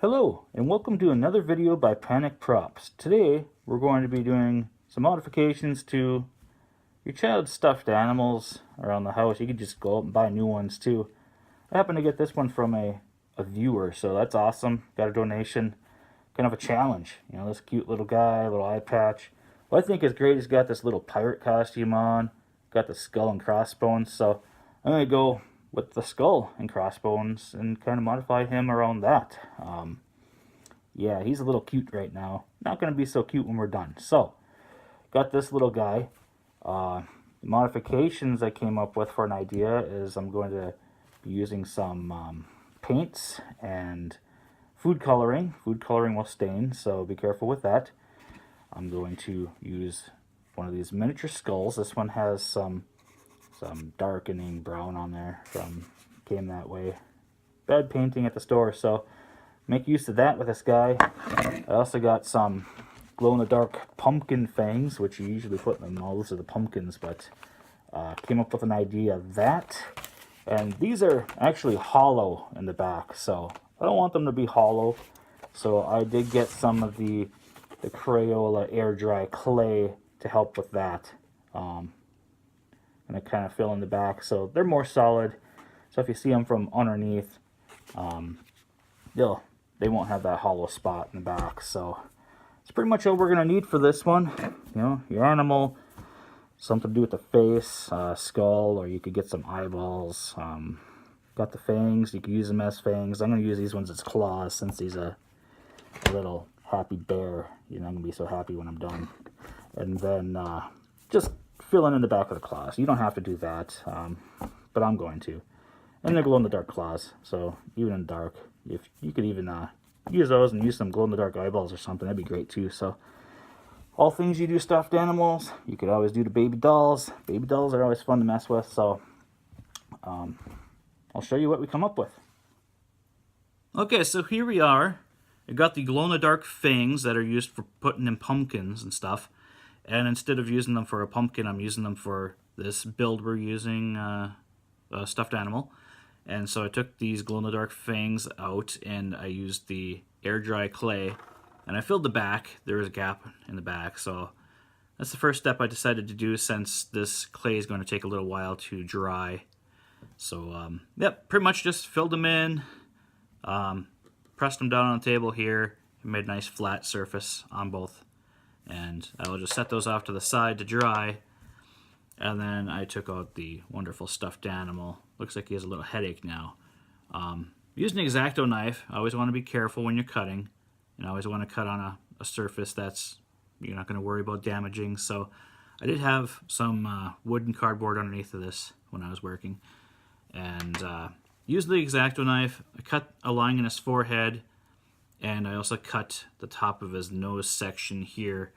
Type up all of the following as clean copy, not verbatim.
Hello, and welcome to another video by Panic Props. Today, we're going to be doing some modifications to your child's stuffed animals around the house. You could just go out and buy new ones too. I happened to get this one from a viewer, so that's awesome. Got a donation, kind of a challenge. You know, this cute little guy, little eye patch. What I think is great, he's got this little pirate costume on, got the skull and crossbones, so I'm going to go with the skull and crossbones and kind of modify him around that. Yeah, he's a little cute right now. Not going to be so cute when we're done. So, got this little guy. Modifications I came up with for an idea is I'm going to be using some paints and food coloring. Food coloring will stain, so be careful with that. I'm going to use one of these miniature skulls. This one has some darkening brown on there came that way. Bad painting at the store, so make use of that with this guy. I also got some glow-in-the-dark pumpkin fangs, which you usually put in the mouths of the pumpkins, but came up with an idea of that. And these are actually hollow in the back, so I don't want them to be hollow. So I did get some of the Crayola air dry clay to help with that. And I kind of fill in the back so they're more solid. So if you see them from underneath, they won't have that hollow spot in the back. So it's pretty much all we're gonna need for this one. You know, your animal, something to do with the face, skull, or you could get some eyeballs. Got the fangs, you could use them as fangs. I'm gonna use these ones as claws since he's a little happy bear. You know, I'm gonna be so happy when I'm done. And then just fill in the back of the claws. You don't have to do that, but I'm going to. And they're glow-in-the-dark claws, so even in dark, if you could even use those and use some glow-in-the-dark eyeballs or something, that'd be great too. So all things you do stuffed animals, you could always do to baby dolls. Baby dolls are always fun to mess with, so I'll show you what we come up with. Okay, so here we are. I got the glow-in-the-dark fangs that are used for putting in pumpkins and stuff. And instead of using them for a pumpkin, I'm using them for this build we're using, a stuffed animal. And so I took these glow-in-the-dark fangs out, and I used the air-dry clay. And I filled the back. There was a gap in the back, so that's the first step I decided to do since this clay is going to take a little while to dry. So, yep, pretty much just filled them in, pressed them down on the table here, and made a nice flat surface on both. And I'll just set those off to the side to dry. And then I took out the wonderful stuffed animal. Looks like he has a little headache now. Using an X-Acto knife, I always want to be careful when you're cutting. You always want to cut on a surface that's you're not going to worry about damaging. So I did have some wood and cardboard underneath of this when I was working. And used the X-Acto knife. I cut a line in his forehead. And I also cut the top of his nose section here.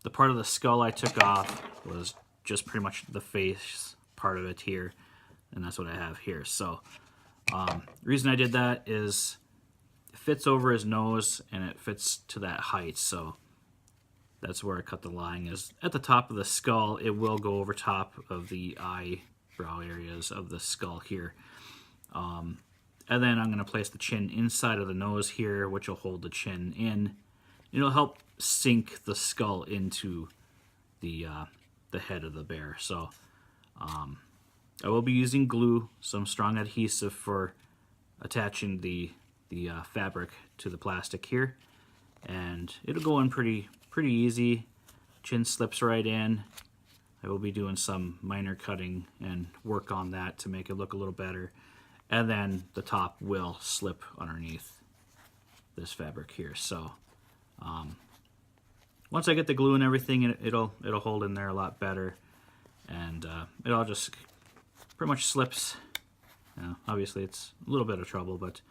The part of the skull I took off was just pretty much the face part of it here. And that's what I have here. So the reason I did that is it fits over his nose and it fits to that height. So that's where I cut the line is. At the top of the skull, it will go over top of the eyebrow areas of the skull here. And then I'm going to place the chin inside of the nose here, which will hold the chin in. It'll help sink the skull into the head of the bear. So I will be using glue, some strong adhesive for attaching the fabric to the plastic here. And it'll go in pretty easy. Chin slips right in. I will be doing some minor cutting and work on that to make it look a little better. And then the top will slip underneath this fabric here. So once I get the glue and everything, it'll hold in there a lot better. And it all just pretty much slips. You know, obviously it's a little bit of trouble, but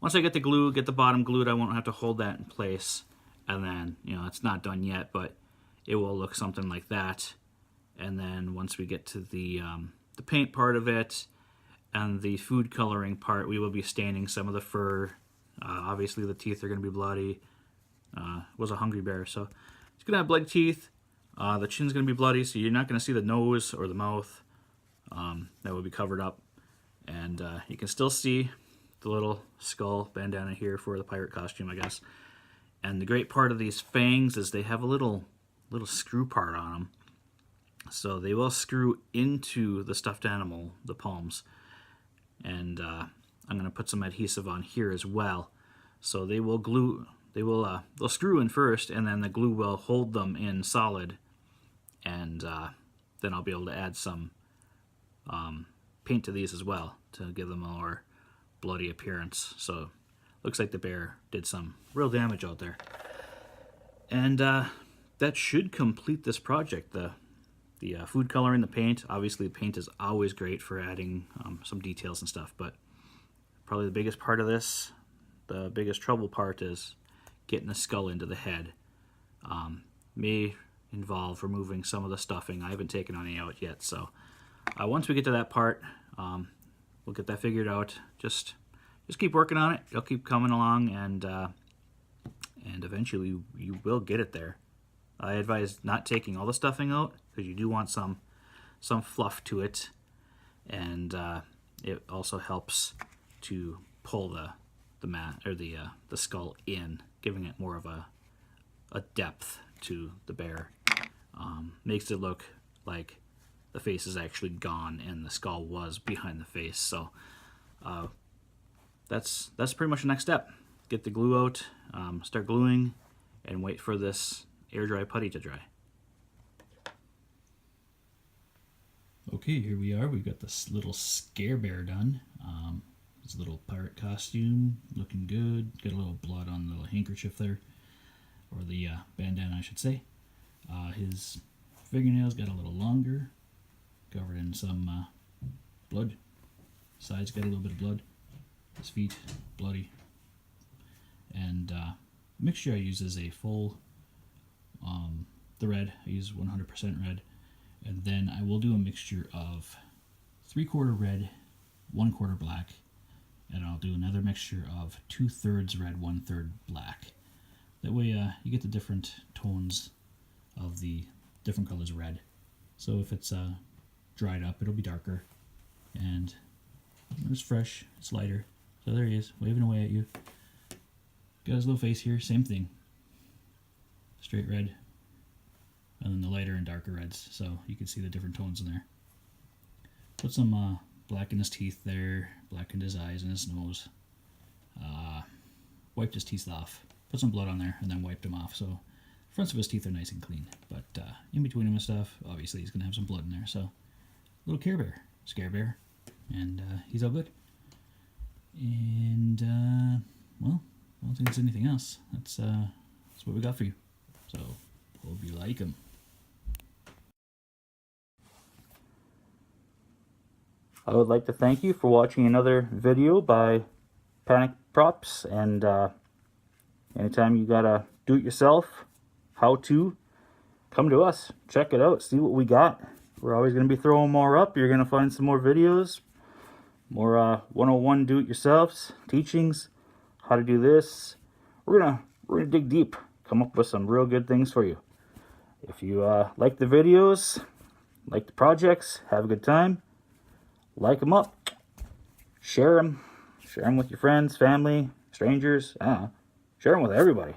once I get the glue, get the bottom glued, I won't have to hold that in place. And then, you know, it's not done yet, but it will look something like that. And then once we get to the paint part of it, and the food coloring part, we will be staining some of the fur. Obviously the teeth are going to be bloody. Was a hungry bear, so it's going to have bloody teeth. The chin's going to be bloody, so you're not going to see the nose or the mouth. That will be covered up. And you can still see the little skull bandana here for the pirate costume, I guess. And the great part of these fangs is they have a little screw part on them. So they will screw into the stuffed animal, the palms. And I'm going to put some adhesive on here as well. So they will glue, they'll screw in first, and then the glue will hold them in solid. And then I'll be able to add some paint to these as well to give them a more bloody appearance. So looks like the bear did some real damage out there. And that should complete this project. The food coloring, the paint. Obviously, the paint is always great for adding some details and stuff, but probably the biggest part of this, the biggest trouble part, is getting the skull into the head. May involve removing some of the stuffing. I haven't taken any out yet, so once we get to that part, we'll get that figured out. Just keep working on it. It'll keep coming along, and eventually you will get it there. I advise not taking all the stuffing out because you do want some fluff to it, and it also helps to pull the mat or the skull in, giving it more of a depth to the bear. Makes it look like the face is actually gone and the skull was behind the face. So that's pretty much the next step. Get the glue out, start gluing, and wait for this air dry putty to dry. Okay, here we are. We've got this little scare bear done. His little pirate costume, looking good. Got a little blood on the little handkerchief there, or the bandana, I should say. His fingernails got a little longer, covered in some blood. Sides got a little bit of blood. His feet bloody. And mixture I use is a full, the red. I use 100% red. And then I will do a mixture of 3/4 red, 1/4 black, and I'll do another mixture of 2/3 red, 1/3 black. That way you get the different tones of the different colors of red. So if it's dried up, it'll be darker. And it's fresh, it's lighter. So there he is, waving away at you. Got his little face here, same thing. Straight red. And then the lighter and darker reds, so you can see the different tones in there. Put some black in his teeth there, black in his eyes and his nose. Wiped his teeth off. Put some blood on there and then wiped them off, so the fronts of his teeth are nice and clean. But in between them and stuff, obviously he's going to have some blood in there. So, little Care Bear, Scare Bear, and he's all good. And, well, I don't think there's anything else. That's what we got for you. So, hope you like them. I would like to thank you for watching another video by Panic Props, and anytime you got a do-it-yourself how-to, come to us, check it out, see what we got. We're always going to be throwing more up. You're going to find some more videos, more 101 do-it-yourselves, teachings, how to do this. We're gonna dig deep, come up with some real good things for you. If you like the videos, like the projects, have a good time, like them up, share them with your friends, family, strangers, share them with everybody.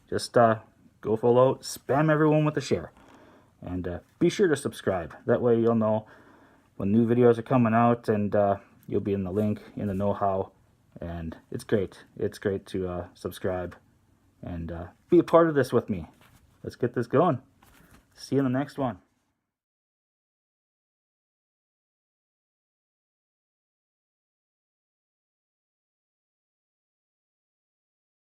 Just go full out, spam everyone with a share, and be sure to subscribe. That way you'll know when new videos are coming out, and you'll be in the link, in the know-how, and it's great to subscribe and be a part of this with me. Let's get this going. See you in the next one.